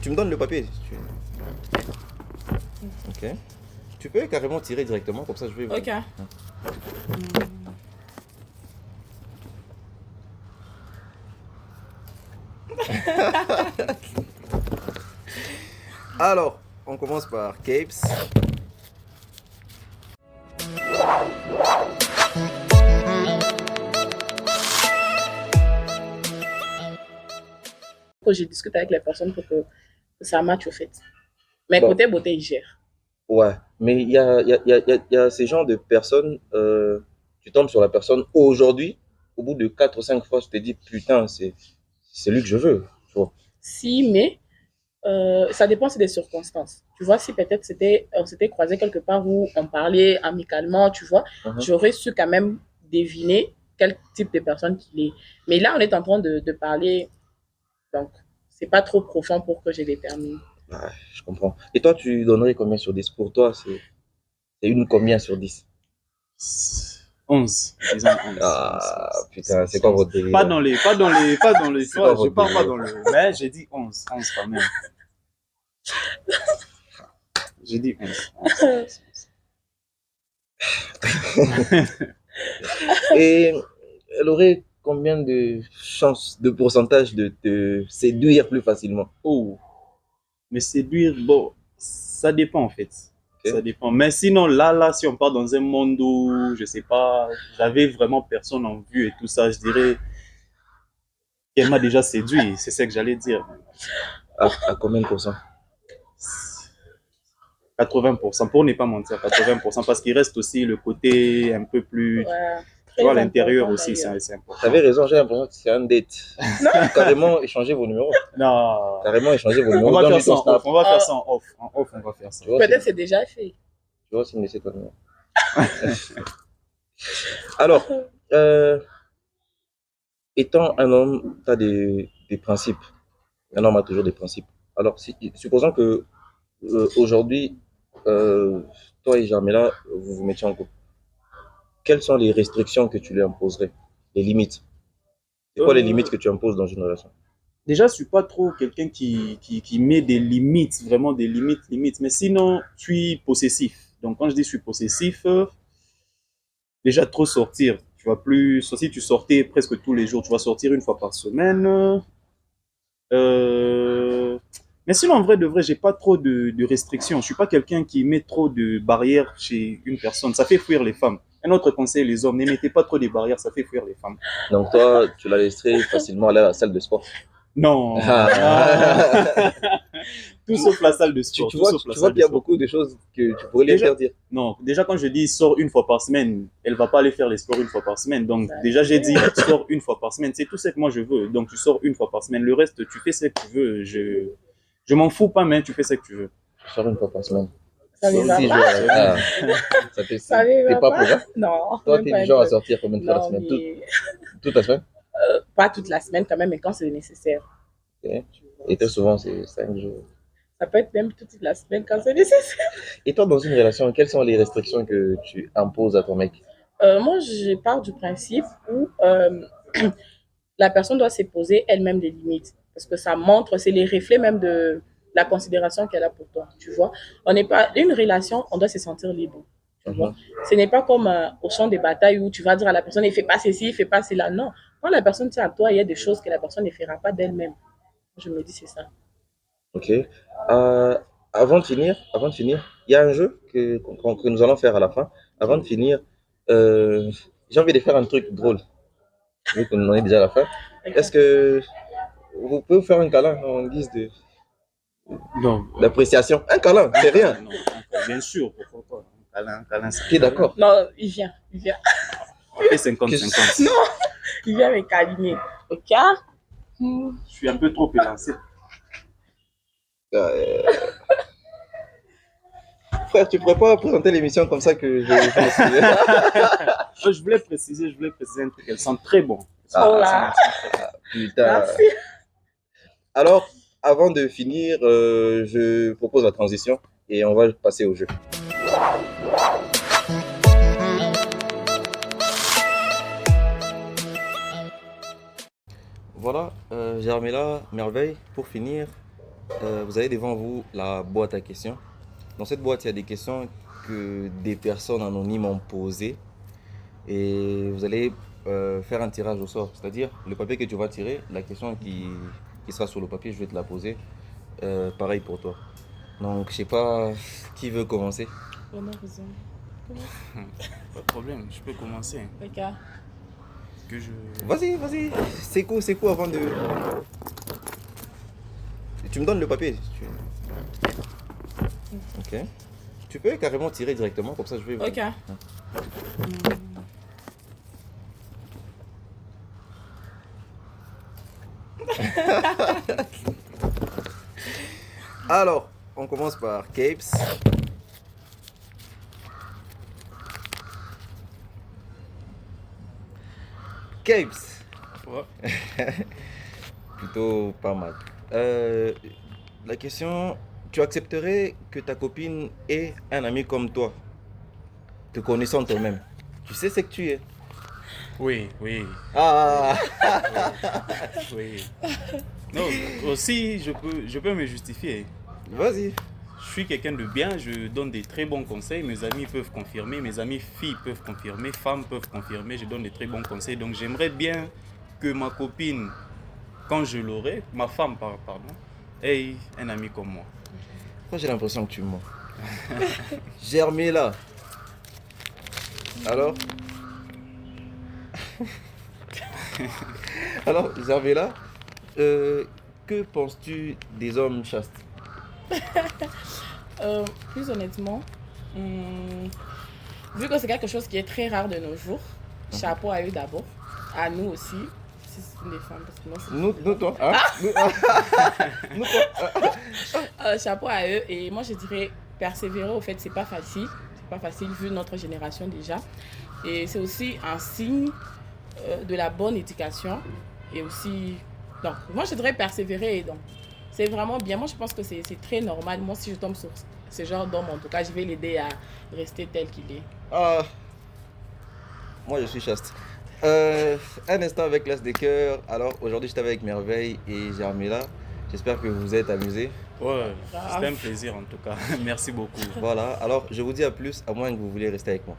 tu me donnes le papier. Ok. Tu peux carrément tirer directement, comme ça je vais... Ok. Alors, on commence par Capes. Que je discute avec les personnes pour que ça matche au fait. Mais Bon. côté beauté, ils gèrent. Ouais, mais il y a ces genres de personnes, tu tombes sur la personne aujourd'hui, au bout de 4 ou 5 fois, je te dis, putain, c'est lui que je veux. Tu vois. Si, mais ça dépend c'est des circonstances. Tu vois, si peut-être on s'était croisé quelque part où on parlait amicalement, tu vois, j'aurais su quand même deviner quel type de personne qu'il est. Mais là, on est en train de parler, donc c'est pas trop profond pour que je détermine. Ouais, je comprends. Et toi, tu donnerais combien sur 10? Pour toi, c'est une combien sur 10? 11, disons 11. Ah, putain, c'est quoi votre délire? Pas dans les, C'est quoi je votre pars pas délire? dans le, mais j'ai dit 11 quand même. J'ai dit 11. Et elle aurait combien de chances, de pourcentage de te séduire plus facilement? Oh, mais séduire, bon, ça dépend en fait. Ok. Ça dépend. Mais sinon, là, si on part dans un monde où, je sais pas, j'avais vraiment personne en vue et tout ça, je dirais qu'elle m'a déjà séduit. C'est ça que j'allais dire. À combien de pourcents? 80%, pour ne pas mentir, 80%, parce qu'il reste aussi le côté un peu plus, Ouais, tu vois, très l'intérieur important, aussi, d'ailleurs. c'est important. T'avais raison, j'ai l'impression que c'est un date. Carrément échanger vos numéros. Non. Carrément échanger vos On numéros. va faire ça ton en snap. off, on va faire ça en off. En off, on va faire ça. Tu vois, Peut-être c'est déjà fait. Tu vois, si me laisser ton numéro. Alors, étant un homme, tu as des principes. Un homme a toujours des principes. Alors, supposons que aujourd'hui, toi et Jamila, vous vous mettiez en couple. Quelles sont les restrictions que tu lui imposerais? Les limites? C'est quoi les limites que tu imposes dans une relation? Déjà, je suis pas trop quelqu'un qui met des limites, vraiment des limites. Mais sinon, je suis possessif. Donc, quand je dis je suis possessif, déjà trop sortir. Tu vas plus, si tu sortais presque tous les jours, tu vas sortir une fois par semaine. Mais sinon, en vrai de vrai, j'ai pas trop de restrictions. Je suis pas quelqu'un qui met trop de barrières chez une personne. Ça fait fuir les femmes. Un autre conseil, les hommes, ne mettez pas trop de barrières, ça fait fuir les femmes. Donc toi, tu la laisserais facilement aller à la salle de sport? Non. Tout sauf la salle de sport. Tu vois qu'il y a beaucoup de choses que tu pourrais lui interdire. Non, déjà quand je dis sors une fois par semaine, elle va pas aller faire les sports une fois par semaine. Donc déjà j'ai dit sors une fois par semaine. C'est tout ce que moi je veux. Donc tu sors une fois par semaine. Le reste, tu fais ce que tu veux. Je m'en fous pas, mais tu fais ce que tu veux. Tu sors une fois par semaine. Ça ne va pas. Ça t'es pas pour ça? Non. Toi, t'es du genre à sortir combien de fois la semaine? Toute la semaine? Pas toute la semaine quand même, mais quand c'est nécessaire. Okay. Et très souvent, c'est 5 jours. Ça peut être même toute la semaine quand c'est nécessaire. Et toi, dans une relation, quelles sont les restrictions que tu imposes à ton mec? Moi, je pars du principe où la personne doit se poser elle-même des limites. Parce que ça montre, c'est les reflets même de la considération qu'elle a pour toi. Tu vois, on n'est pas une relation, on doit se sentir libre. Tu vois, ce n'est pas comme au champ de bataille où tu vas dire à la personne, il ne fait pas ceci, il ne fait pas cela. Non, quand la personne tient à toi, il y a des choses que la personne ne fera pas d'elle-même. Je me dis, c'est ça. Ok. Avant de finir, il y a un jeu que nous allons faire à la fin. Avant de finir, j'ai envie de faire un truc drôle. Vu qu'on en est déjà à la fin. Okay. Est-ce que vous pouvez vous faire un câlin en guise d'appréciation? Un câlin, c'est rien. Non, bien sûr, pourquoi pas. Un câlin, c'est qui est d'accord? Non, il vient. On fait 50-50. Non, il vient me câliner. Ok? Je suis un peu trop élancé. Frère, tu pourrais pas présenter l'émission comme ça que je voulais préciser un truc. Elles sont très bons. Oh là. Putain. Merci. Alors, avant de finir, je propose la transition et on va passer au jeu. Voilà, Germela, merveille. Pour finir, Vous avez devant vous la boîte à questions. Dans cette boîte, il y a des questions que des personnes anonymes ont posées et vous allez faire un tirage au sort. C'est-à-dire, le papier que tu vas tirer, la question qui sera sur le papier, je vais te la poser. Pareil pour toi. Donc, je sais pas qui veut commencer. On a raison. Pas de problème, je peux commencer. Ok. Que je... Vas-y, vas-y. C'est quoi avant de... Tu me donnes le papier. Ok. Tu peux carrément tirer directement, comme ça je vais... Ok. Alors, on commence par Capes. Capes. Ouais. Plutôt pas mal. Euh, la question, tu accepterais que ta copine ait un ami comme toi, te connaissant toi-même. Tu sais ce que tu es. Oui, oui, Ah, oui. Non, aussi, je peux me justifier. vas-y. Je suis quelqu'un de bien, je donne des très bons conseils, mes amis peuvent confirmer, mes amis filles peuvent confirmer, femmes peuvent confirmer, je donne des très bons conseils. Donc j'aimerais bien que ma copine, quand je l'aurai, ma femme, pardon, ait un ami comme moi. Moi j'ai l'impression que tu mens. Germila. Alors Alors, Germila, que penses-tu des hommes chastes? Plus honnêtement, vu que c'est quelque chose qui est très rare de nos jours, chapeau à eux d'abord, à nous aussi, si c'est des femmes, parce que moi c'est Nous toi, hein? Nous, toi. chapeau à eux, et moi je dirais persévérer, au fait c'est pas facile vu notre génération déjà, et c'est aussi un signe de la bonne éducation, et aussi, donc moi je dirais persévérer, et donc c'est vraiment bien, moi je pense que c'est très normal, moi si je tombe sur ce genre d'homme, en tout cas je vais l'aider à rester tel qu'il est. Ah, moi je suis chaste. Un instant avec l'As des cœurs. Alors aujourd'hui j'étais avec Merveille et Germila. J'espère que vous vous êtes amusés. Ouais, c'était un plaisir en tout cas. Merci beaucoup. Voilà, alors je vous dis à plus, à moins que vous vouliez rester avec moi.